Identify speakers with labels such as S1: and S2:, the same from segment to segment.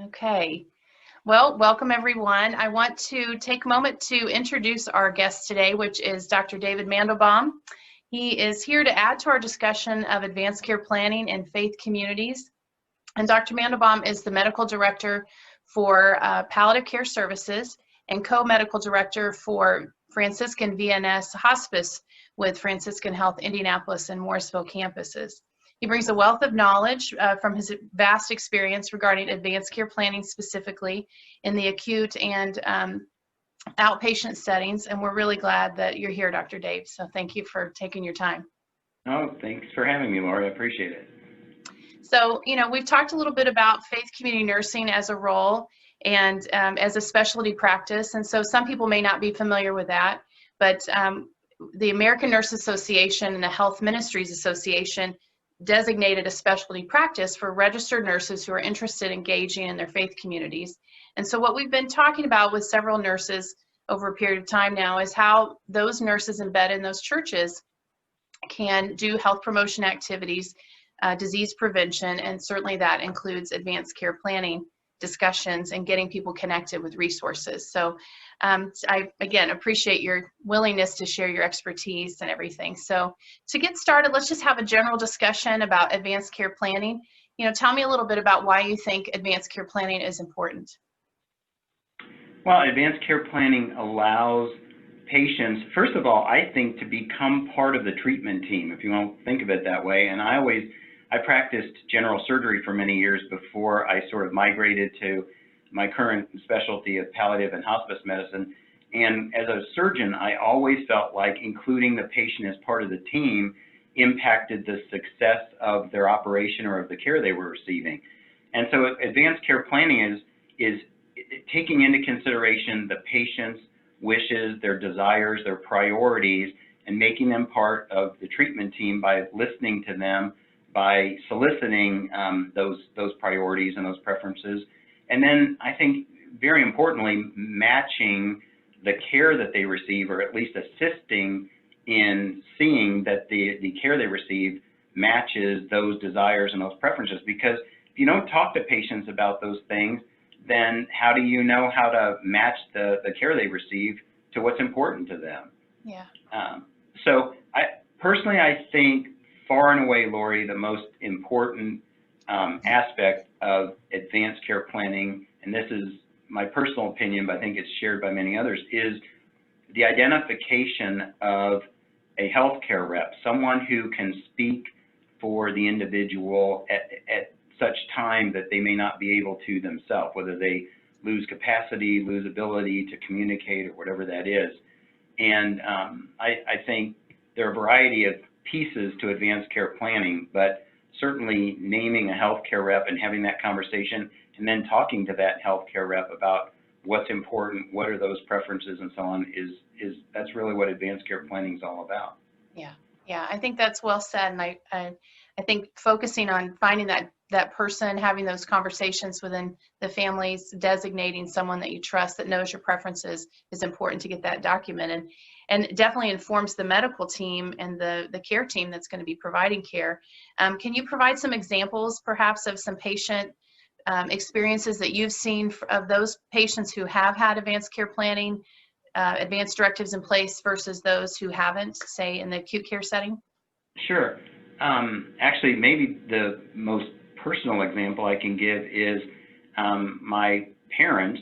S1: Okay. Well, welcome everyone. I want to take a moment to introduce our guest today, which is Dr. David Mandelbaum. He is here to add to our discussion of advanced care planning in faith communities. And Dr. Mandelbaum is the medical director for Palliative Care Services and co-medical director for Franciscan VNS Hospice with Franciscan Health Indianapolis and Morrisville campuses. He brings a wealth of knowledge from his vast experience regarding advanced care planning, specifically in the acute and outpatient settings, and we're really glad that you're here, Dr. Dave. So thank you for taking your time.
S2: Oh, thanks for having me, Lorie. I appreciate it.
S1: So, we've talked a little bit about faith community nursing as a role and as a specialty practice, and so some people may not be familiar with that, but the American Nurse Association and the Health Ministries Association designated a specialty practice for registered nurses who are interested in engaging in their faith communities. And so what we've been talking about with several nurses over a period of time now is how those nurses embedded in those churches can do health promotion activities, disease prevention, and certainly that includes advanced care planning discussions and getting people connected with resources. So I, again, appreciate your willingness to share your expertise and everything. So to get started, let's just have a general discussion about advanced care planning. Tell me a little bit about why you think advanced care planning is important.
S2: Well, advanced care planning allows patients, first of all, I think, to become part of the treatment team, if you want to think of it that way. And I practiced general surgery for many years before I sort of migrated to my current specialty of palliative and hospice medicine. And as a surgeon, I always felt like including the patient as part of the team impacted the success of their operation or of the care they were receiving. And so advanced care planning is taking into consideration the patient's wishes, their desires, their priorities, and making them part of the treatment team by listening to them, by soliciting those priorities and those preferences. And then I think very importantly, matching the care that they receive, or at least assisting in seeing that the care they receive matches those desires and those preferences. Because if you don't talk to patients about those things, then how do you know how to match the care they receive to what's important to them?
S1: Yeah.
S2: So personally, I think far and away, Lorie, the most important aspect of advanced care planning, and this is my personal opinion, but I think it's shared by many others, is the identification of a healthcare rep, someone who can speak for the individual at such time that they may not be able to themselves, whether they lose capacity, lose ability to communicate, or whatever that is. And I think there are a variety of pieces to advanced care planning, but certainly naming a healthcare rep and having that conversation and then talking to that healthcare rep about what's important, what are those preferences, and so on, that's really what advanced care planning is all about.
S1: Yeah, I think that's well said, and I think focusing on finding that person, having those conversations within the families, designating someone that you trust that knows your preferences is important to get that documented, and it definitely informs the medical team and the care team that's going to be providing care. Can you provide some examples perhaps of some patient experiences that you've seen of those patients who have had advanced care planning, advanced directives in place versus those who haven't, say in the acute care setting?
S2: Sure. Actually, maybe the most personal example I can give is my parents,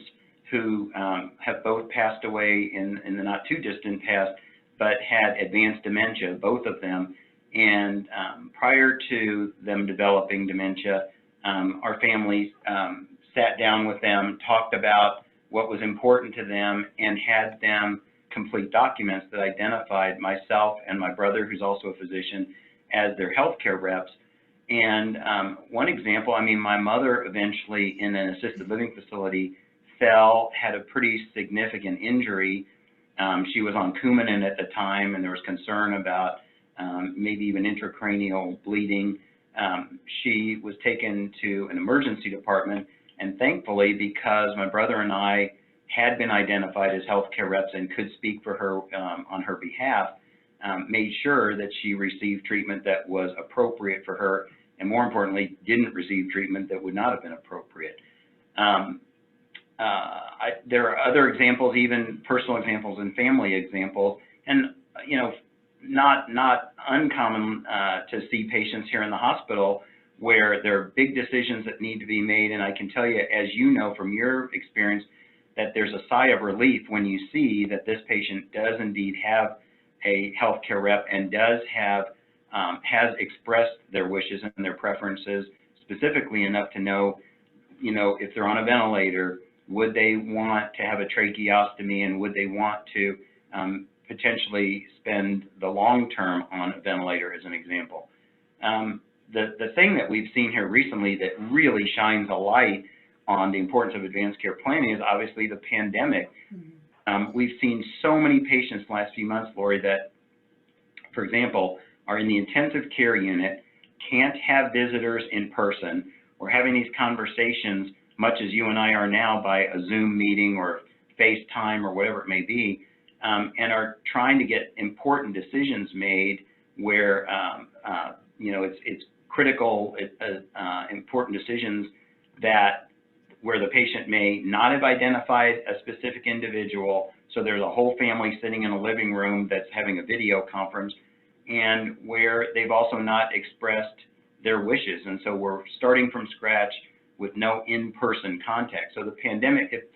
S2: who have both passed away in the not too distant past, but had advanced dementia, both of them. And prior to them developing dementia, our family sat down with them, talked about what was important to them, and had them complete documents that identified myself and my brother, who's also a physician, as their healthcare reps. And one example, my mother eventually in an assisted living facility fell, had a pretty significant injury. She was on Coumadin at the time, and there was concern about maybe even intracranial bleeding. She was taken to an emergency department, and thankfully, because my brother and I had been identified as healthcare reps and could speak for her on her behalf, made sure that she received treatment that was appropriate for her, and more importantly, didn't receive treatment that would not have been appropriate. There are other examples, even personal examples and family examples, and not uncommon to see patients here in the hospital where there are big decisions that need to be made. And I can tell you, as you know from your experience, that there's a sigh of relief when you see that this patient does indeed have a healthcare rep and does have has expressed their wishes and their preferences specifically enough to know, if they're on a ventilator, would they want to have a tracheostomy, and would they want to potentially spend the long term on a ventilator, as an example. The thing that we've seen here recently that really shines a light on the importance of advanced care planning is obviously the pandemic. We've seen so many patients the last few months, Lorie, that, for example, are in the intensive care unit, can't have visitors in person. We're having these conversations, much as you and I are now, by a Zoom meeting or FaceTime or whatever it may be, and are trying to get important decisions made where it's critical, important decisions where the patient may not have identified a specific individual, so there's a whole family sitting in a living room that's having a video conference, and where they've also not expressed their wishes, and so we're starting from scratch with no in-person contact. So the pandemic,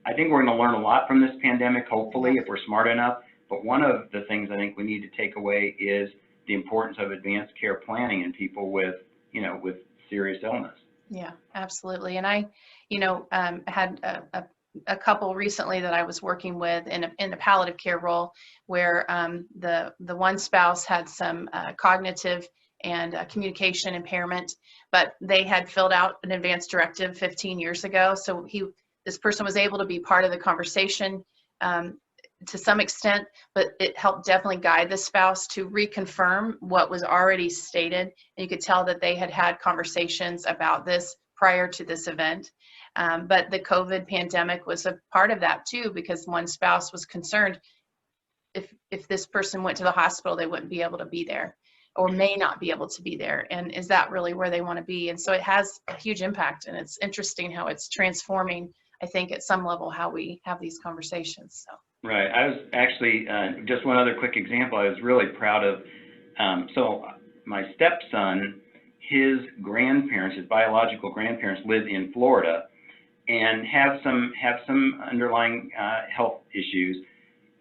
S2: I think we're going to learn a lot from this pandemic, hopefully, if we're smart enough. But one of the things I think we need to take away is the importance of advanced care planning in people with, with serious illness.
S1: Yeah, absolutely. And I, had a couple recently that I was working with in a palliative care role where the one spouse had some cognitive and communication impairment, but they had filled out an advance directive 15 years ago. So this person was able to be part of the conversation to some extent, but it helped definitely guide the spouse to reconfirm what was already stated. And you could tell that they had conversations about this prior to this event. But the COVID pandemic was a part of that too, because one spouse was concerned if this person went to the hospital, they wouldn't be able to be there, or may not be able to be there. And is that really where they want to be? And so it has a huge impact, and it's interesting how it's transforming, I think, at some level, how we have these conversations. So.
S2: Right. I was actually, just one other quick example, I was really proud of, so my stepson, his grandparents, his biological grandparents, live in Florida and have some underlying health issues.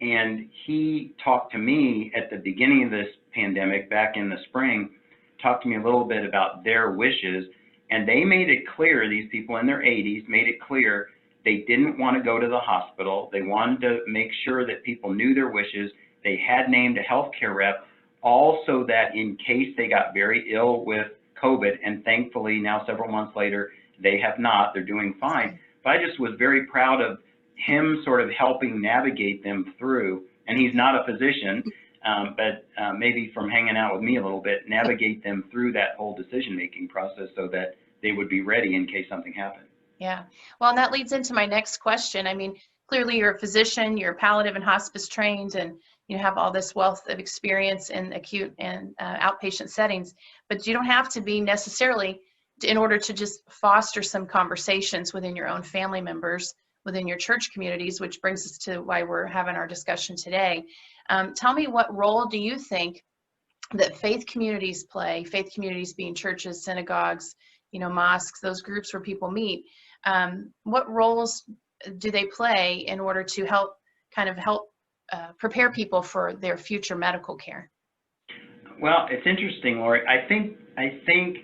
S2: And he talked to me at the beginning of this pandemic, back in the spring, talked to me a little bit about their wishes. And they made it clear, these people in their 80s made it clear they didn't want to go to the hospital. They wanted to make sure that people knew their wishes. They had named a healthcare rep, also that in case they got very ill with COVID, and thankfully now several months later, they have not, they're doing fine. But I just was very proud of him sort of helping navigate them through, and he's not a physician, but maybe from hanging out with me a little bit, navigate them through that whole decision-making process so that they would be ready in case something happened.
S1: Yeah, well, and that leads into my next question. I mean, clearly you're a physician, you're palliative and hospice trained, and you have all this wealth of experience in acute and outpatient settings, but you don't have to be necessarily in order to just foster some conversations within your own family members, within your church communities, which brings us to why we're having our discussion today. Tell me, what role do you think that faith communities play, faith communities being churches, synagogues, mosques, those groups where people meet, what roles do they play in order to help prepare people for their future medical care?
S2: Well, it's interesting, Lorie. I think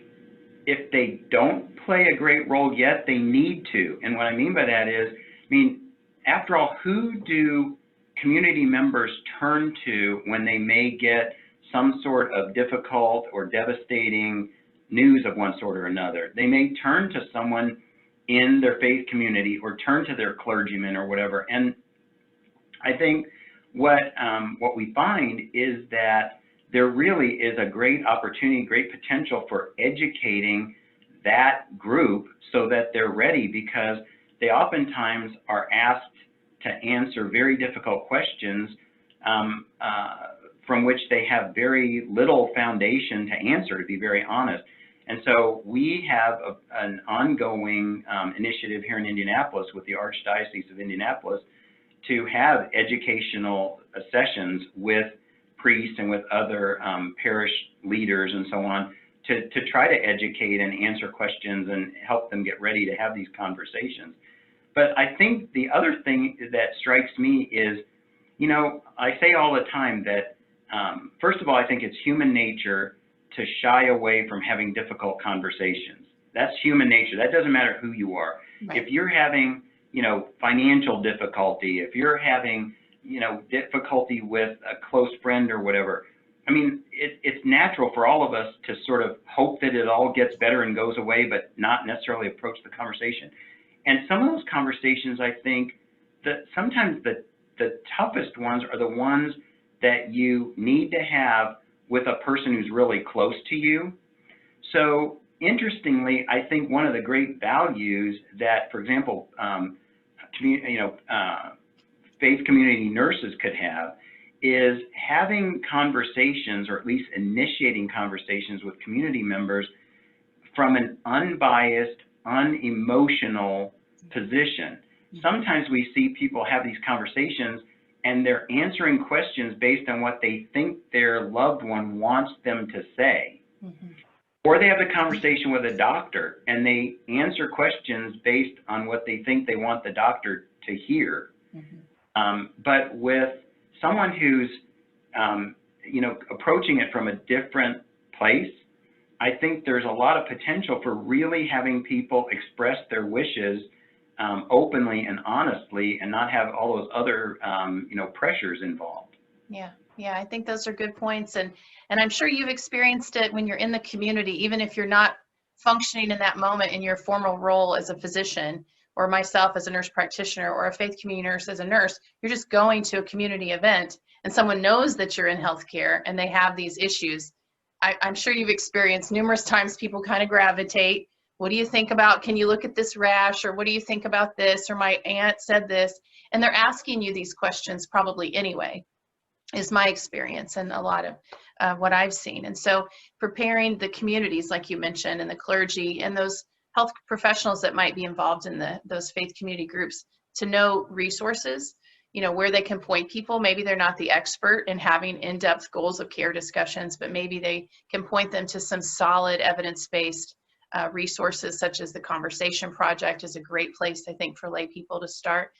S2: if they don't play a great role yet, they need to. And what I mean by that is, after all, who do community members turn to when they may get some sort of difficult or devastating news of one sort or another? They may turn to someone in their faith community or turn to their clergyman or whatever. And I think what we find is that there really is a great opportunity, great potential for educating that group so that they're ready, because they oftentimes are asked to answer very difficult questions from which they have very little foundation to answer, to be very honest. And so we have an ongoing initiative here in Indianapolis with the Archdiocese of Indianapolis to have educational sessions with priests and with other parish leaders and so on to try to educate and answer questions and help them get ready to have these conversations. But I think the other thing that strikes me is, you know, I say all the time that, first of all, I think it's human nature to shy away from having difficult conversations. That's human nature. That doesn't matter who you are.
S1: Right.
S2: If you're having, you know, financial difficulty, if you're having, you know, difficulty with a close friend or whatever, I mean, it's natural for all of us to sort of hope that it all gets better and goes away, but not necessarily approach the conversation. And some of those conversations, I think, that sometimes the toughest ones are the ones that you need to have with a person who's really close to you. So interestingly, I think one of the great values that, for example, faith community nurses could have is having conversations, or at least initiating conversations with community members from an unbiased, unemotional position. Sometimes we see people have these conversations and they're answering questions based on what they think their loved one wants them to say. Mm-hmm. Or they have a conversation with a doctor and they answer questions based on what they think they want the doctor to hear. Mm-hmm. But with someone who's, approaching it from a different place, I think there's a lot of potential for really having people express their wishes openly and honestly, and not have all those other, pressures involved.
S1: Yeah, I think those are good points, and I'm sure you've experienced it when you're in the community, even if you're not functioning in that moment in your formal role as a physician, or myself as a nurse practitioner, or a faith community nurse as a nurse. You're just going to a community event, and someone knows that you're in healthcare, and they have these issues. I'm sure you've experienced numerous times people kind of gravitate. What do you think about, can you look at this rash, or what do you think about this, or my aunt said this, and they're asking you these questions probably anyway, is my experience and a lot of what I've seen. And so preparing the communities, like you mentioned, and the clergy and those health professionals that might be involved in those faith community groups to know resources, where they can point people. Maybe they're not the expert in having in-depth goals of care discussions, but maybe they can point them to some solid evidence-based resources, such as the Conversation Project is a great place, I think, for lay people to start.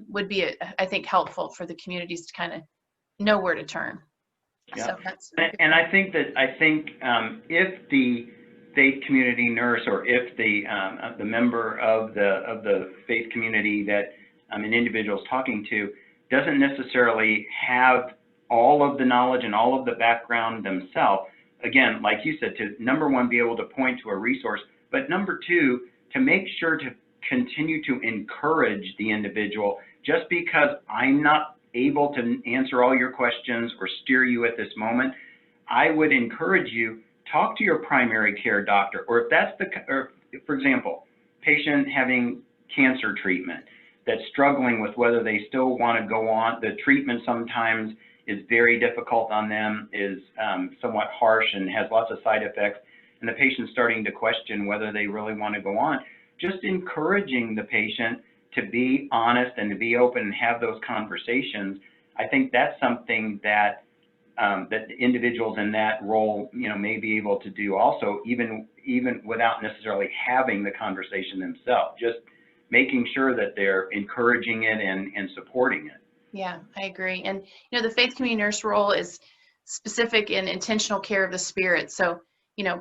S1: Would be, I think, helpful for the communities to kind of know where to turn.
S2: Yeah.
S1: So that's
S2: and I think if the faith community nurse, or if the member of the faith community that an individual is talking to doesn't necessarily have all of the knowledge and all of the background themselves, again, like you said, to number one, be able to point to a resource, but number two, to make sure to continue to encourage the individual. Just because I'm not able to answer all your questions or steer you at this moment, I would encourage you, talk to your primary care doctor, or if that's for example, patient having cancer treatment that's struggling with whether they still want to go on. The treatment sometimes is very difficult on them, is somewhat harsh and has lots of side effects, and the patient's starting to question whether they really want to go on. Just encouraging the patient to be honest and to be open and have those conversations. I think that's something that that individuals in that role, may be able to do also, even without necessarily having the conversation themselves. Just making sure that they're encouraging it and supporting it.
S1: Yeah, I agree. And, the faith community nurse role is specific in intentional care of the spirit. So,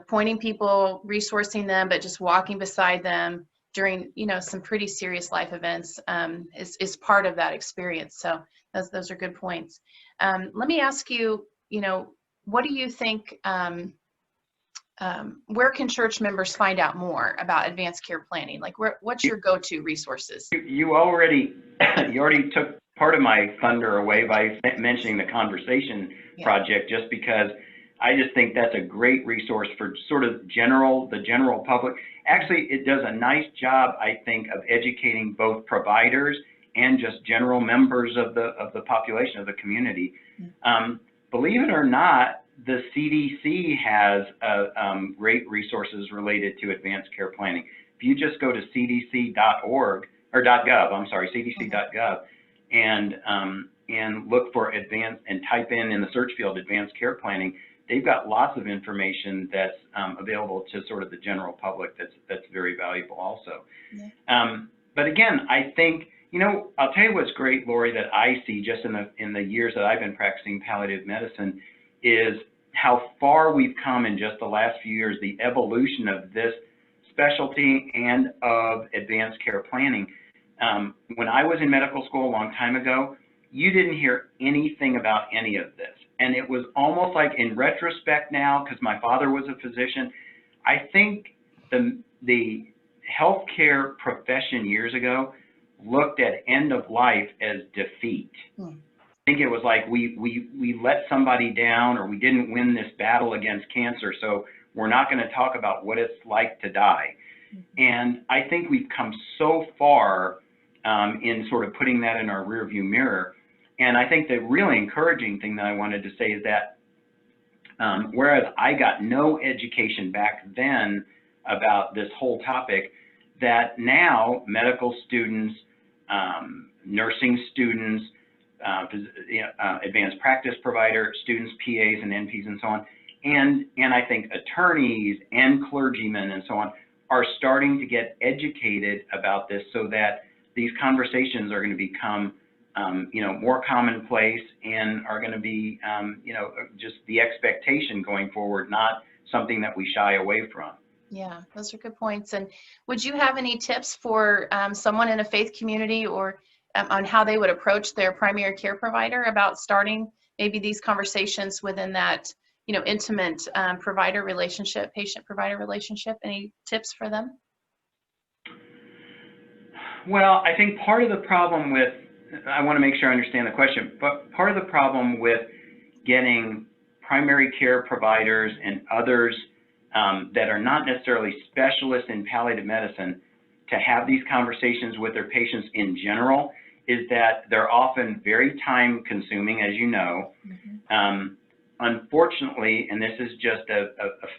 S1: pointing people, resourcing them, but just walking beside them during, some pretty serious life events is part of that experience. So those are good points. Let me ask you, what do you think, where can church members find out more about advanced care planning? Like, what's your go-to resources?
S2: You already took part of my thunder away by mentioning the Conversation Project, just because I just think that's a great resource for sort of the general public. Actually, it does a nice job, I think, of educating both providers and just general members of the population, of the community. Believe it or not, the CDC has great resources related to advanced care planning. If you just go to cdc.org or .gov, I'm sorry, cdc.gov, and look for advanced and type in the search field advanced care planning, they've got lots of information that's available to sort of the general public that's very valuable also. Yeah. But again, I think, you know, I'll tell you what's great, Lorie, that I see just in the years that I've been practicing palliative medicine is how far we've come in just the last few years, the evolution of this specialty and of advanced care planning. When I was in medical school a long time ago, you didn't hear anything about any of this. And it was almost like, in retrospect now, because my father was a physician, I think the healthcare profession years ago looked at end of life as defeat. I think it was like we let somebody down, or we didn't win this battle against cancer, so we're not going to talk about what it's like to die. And I think we've come so far in sort of putting that in our rearview mirror. And I think the really encouraging thing that I wanted to say is that whereas I got no education back then about this whole topic, that now medical students, nursing students, advanced practice provider students, PAs and NPs and so on, and I think attorneys and clergymen and so on are starting to get educated about this, so that these conversations are going to become more commonplace and are going to be, just the expectation going forward, not something that we shy away from.
S1: Yeah, those are good points. And would you have any tips for someone in a faith community, or on how they would approach their primary care provider about starting maybe these conversations within that, intimate provider relationship, patient-provider relationship? Any tips for them?
S2: Well, I think part of the problem with, I want to make sure I understand the question, but part of the problem with getting primary care providers and others that are not necessarily specialists in palliative medicine to have these conversations with their patients in general is that they're often very time consuming, as you know. Unfortunately, and this is just a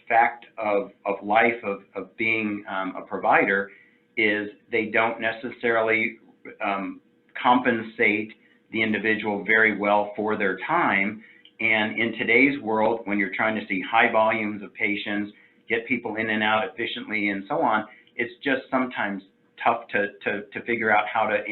S2: fact of life of being a provider, is they don't necessarily compensate the individual very well for their time. And in today's world, when you're trying to see high volumes of patients, get people in and out efficiently and so on, it's just sometimes tough to figure out how to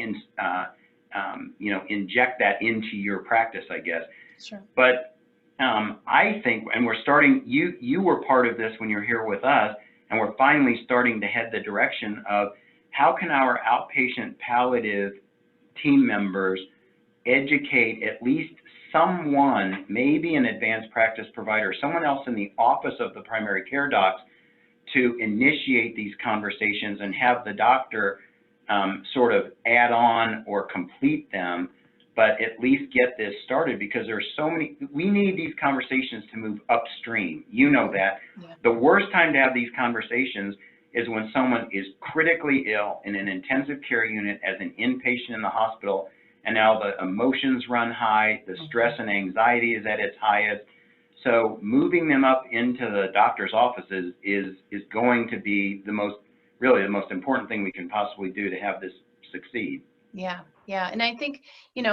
S2: inject that into your practice, I guess. Sure. But I think, and we're starting, you were part of this when you're here with us, and we're finally starting to head the direction of how can our outpatient palliative team members educate at least someone, maybe an advanced practice provider, someone else in the office of the primary care docs, to initiate these conversations and have the doctor sort of add on or complete them, but at least get this started, because there's so many, we need these conversations to move upstream. You know that. Yeah. The worst time to have these conversations is when someone is critically ill in an intensive care unit as an inpatient in the hospital, and now the emotions run high, the stress and anxiety is at its highest. So moving them up into the doctor's offices is going to be really the most important thing we can possibly do to have this succeed.
S1: Yeah. Yeah. And I think,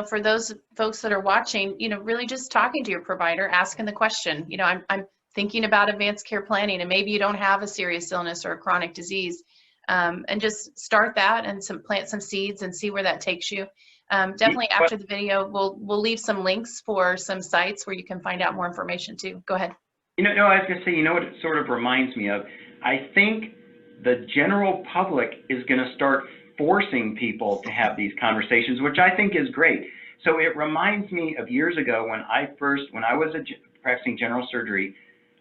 S1: for those folks that are watching, really just talking to your provider, asking the question, I'm thinking about advanced care planning, and maybe you don't have a serious illness or a chronic disease, and just start that and plant some seeds and see where that takes you. Definitely after the video, we'll leave some links for some sites where you can find out more information too. Go ahead.
S2: I was going to say, what it sort of reminds me of? I think the general public is going to start forcing people to have these conversations, which I think is great. So it reminds me of years ago when I was practicing general surgery,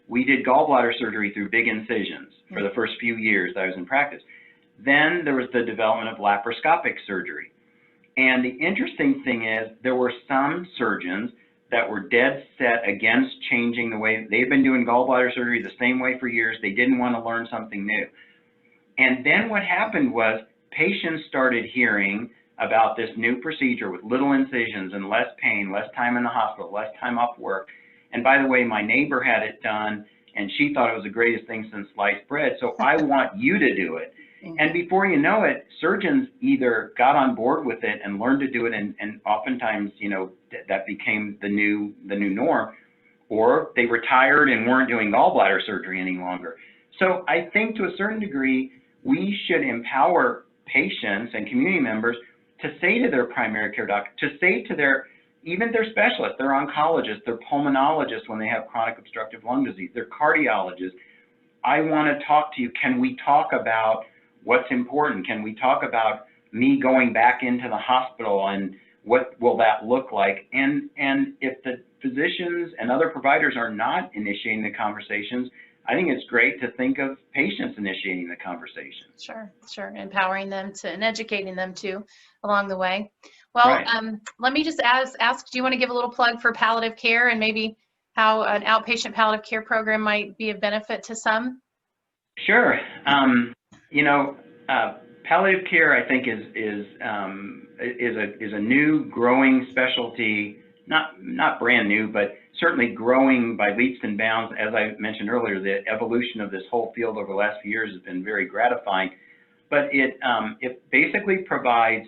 S2: we did gallbladder surgery through big incisions for the first few years that I was in practice. Then there was the development of laparoscopic surgery. And the interesting thing is there were some surgeons that were dead set against changing the way they've been doing gallbladder surgery the same way for years. They didn't want to learn something new. And then what happened was patients started hearing about this new procedure with little incisions and less pain, less time in the hospital, less time off work. And by the way, my neighbor had it done, and she thought it was the greatest thing since sliced bread, so I want you to do it. And before you know it, surgeons either got on board with it and learned to do it, and oftentimes, you know, that became the new norm, or they retired and weren't doing gallbladder surgery any longer. So I think to a certain degree, we should empower patients and community members to say to their primary care doctor, to say to even their specialists, their oncologists, their pulmonologists when they have chronic obstructive lung disease, their cardiologists, I want to talk to you. Can we talk about what's important? Can we talk about me going back into the hospital, and what will that look like? And if the physicians and other providers are not initiating the conversations, I think it's great to think of patients initiating the conversation.
S1: Sure, sure. Empowering them and educating them too along the way. Well,
S2: right.
S1: Let me just ask, do you want to give a little plug for palliative care and maybe how an outpatient palliative care program might be of benefit to some?
S2: Sure. You know, palliative care, I think, is a new growing specialty, not brand new, but certainly growing by leaps and bounds. As I mentioned earlier, the evolution of this whole field over the last few years has been very gratifying. But it basically provides,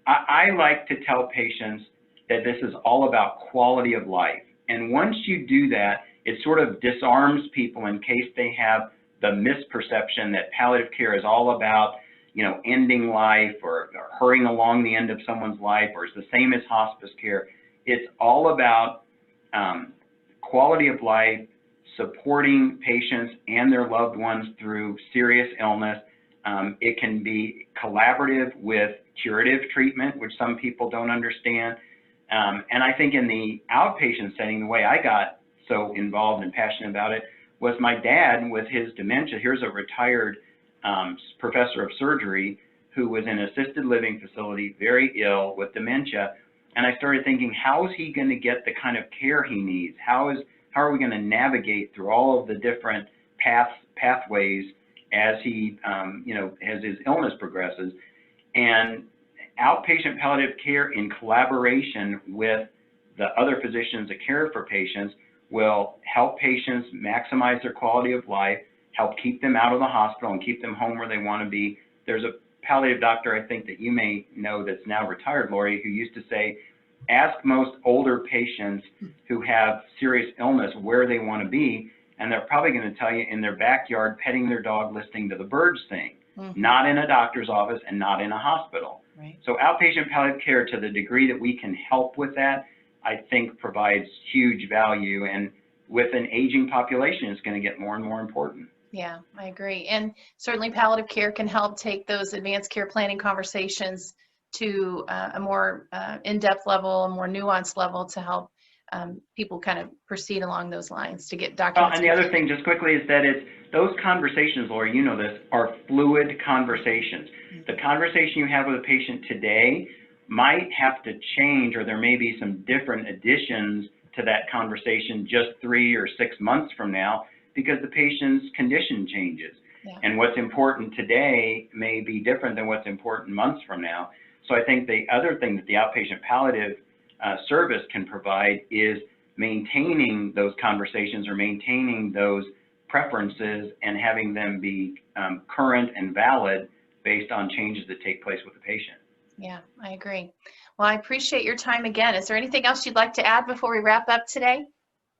S2: I like to tell patients that this is all about quality of life. And once you do that, it sort of disarms people in case they have the misperception that palliative care is all about, you know, ending life or hurrying along the end of someone's life, or it's the same as hospice care. It's all about quality of life, supporting patients and their loved ones through serious illness. It can be collaborative with curative treatment, which some people don't understand. And I think in the outpatient setting, the way I got so involved and passionate about it was my dad with his dementia. Here's a retired professor of surgery who was in an assisted living facility, very ill with dementia. And I started thinking, how is he going to get the kind of care he needs? How are we going to navigate through all of the different pathways as he, you know, as his illness progresses? And outpatient palliative care in collaboration with the other physicians that care for patients will help patients maximize their quality of life, help keep them out of the hospital and keep them home where they want to be. There's a palliative doctor, I think, that you may know that's now retired, Lorie, who used to say, ask most older patients who have serious illness where they want to be, and they're probably going to tell you in their backyard, petting their dog, listening to the birds sing, not in a doctor's office and not in a hospital.
S1: Right.
S2: So outpatient palliative care, to the degree that we can help with that, I think provides huge value, and with an aging population, it's going to get more and more important.
S1: Yeah, I agree. And certainly palliative care can help take those advanced care planning conversations to a more in-depth level, a more nuanced level to help people kind of proceed along those lines to get documents.
S2: And the other thing, just quickly, is that those conversations, Lorie, you know this, are fluid conversations. The conversation you have with a patient today might have to change, or there may be some different additions to that conversation just 3 or 6 months from now, because the patient's condition changes.
S1: Yeah.
S2: And what's important today may be different than what's important months from now. So I think the other thing that the outpatient palliative service can provide is maintaining those conversations or maintaining those preferences and having them be current and valid based on changes that take place with the patient.
S1: Yeah, I agree. Well, I appreciate your time again. Is there anything else you'd like to add before we wrap up today?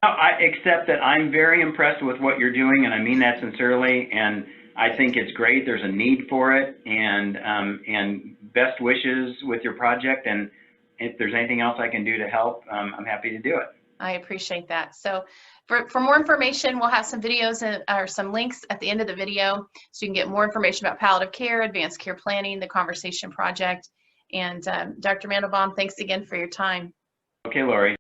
S2: No, except that I'm very impressed with what you're doing, and I mean that sincerely, and I think it's great. There's a need for it, and best wishes with your project, and if there's anything else I can do to help, I'm happy to do it.
S1: I appreciate that. So for more information, we'll have some videos or some links at the end of the video so you can get more information about palliative care, advanced care planning, the Conversation Project. And Dr. Mandelbaum, thanks again for your time.
S2: Okay, Lorie.